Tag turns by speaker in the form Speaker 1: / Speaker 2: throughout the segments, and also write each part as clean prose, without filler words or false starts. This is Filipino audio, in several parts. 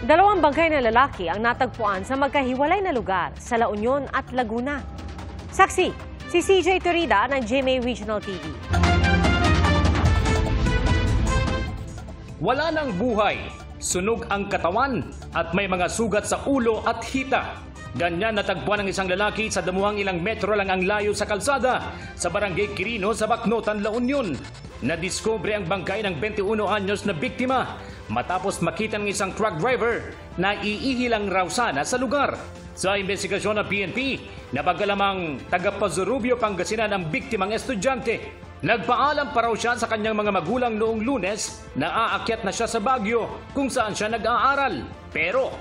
Speaker 1: Dalawang bangkay na lalaki ang natagpuan sa magkahiwalay na lugar sa La Union at Laguna. Saksi, si CJ Torida ng GMA Regional TV.
Speaker 2: Wala nang buhay, sunog ang katawan at may mga sugat sa ulo at hita. Ganyan natagpuan ng isang lalaki sa damuhang ilang metro lang ang layo sa kalsada sa barangay Quirino sa Bacnotan, La Union. Nadiskubre ang bangkay ng 21 anyos na biktima matapos makita ng isang truck driver na iihilang raw sana sa lugar. Sa investigasyon ng PNP, napagalamang taga Pazurubio, Pangasinan ang biktimang estudyante. Nagpaalam pa raw siya sa kanyang mga magulang noong Lunes na aakyat na siya sa Baguio kung saan siya nag-aaral. Pero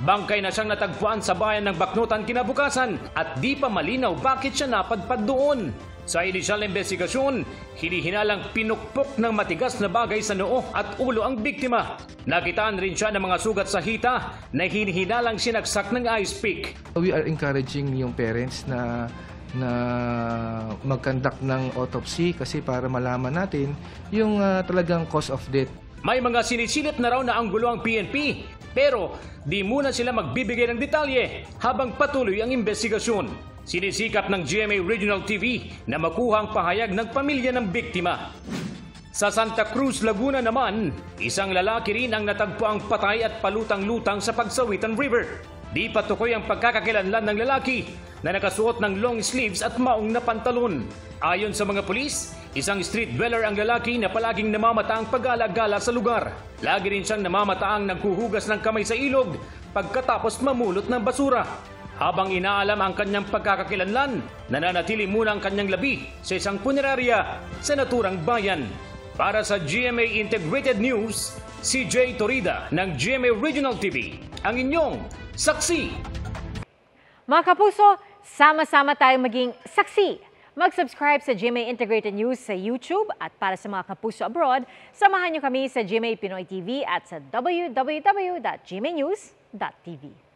Speaker 2: bangkay na siyang natagpuan sa bayan ng Bacnotan kinabukasan at di pa malinaw bakit siya napadpad doon. Sa inisyal na investigasyon, hinihinalang pinukpok ng matigas na bagay sa noo at ulo ang biktima. Nakitaan rin siya ng mga sugat sa hita na hinihinalang sinaksak ng ice pick.
Speaker 3: We are encouraging yung parents na mag-conduct ng autopsy kasi para malaman natin yung talagang cause of death.
Speaker 2: May mga sinisilip na raw na anggulo ang PNP, pero di muna sila magbibigay ng detalye habang patuloy ang investigasyon. Sinisikap ng GMA Regional TV na makuha ang pahayag ng pamilya ng biktima. Sa Santa Cruz, Laguna naman, isang lalaki rin ang natagpuang patay at palutang-lutang sa Pagsawitan River. Di patukoy ang pagkakakilanlan ng lalaki na nakasuot ng long sleeves at maong na pantalon. Ayon sa mga pulis, isang street dweller ang lalaki na palaging namamataang pag-alagala sa lugar. Lagi rin siyang namamataang naghuhugas ng kamay sa ilog pagkatapos mamulot ng basura. Habang inaalam ang kanyang pagkakakilanlan, nananatili muna ang kanyang labi sa isang punerarya sa naturang bayan. Para sa GMA Integrated News, CJ Torida ng GMA Regional TV, ang inyong saksi.
Speaker 1: Mga kapuso, sama-sama tayong maging saksi. Mag-subscribe sa GMA Integrated News sa YouTube at para sa mga kapuso abroad, samahan niyo kami sa GMA Pinoy TV at sa www.gmanews.tv.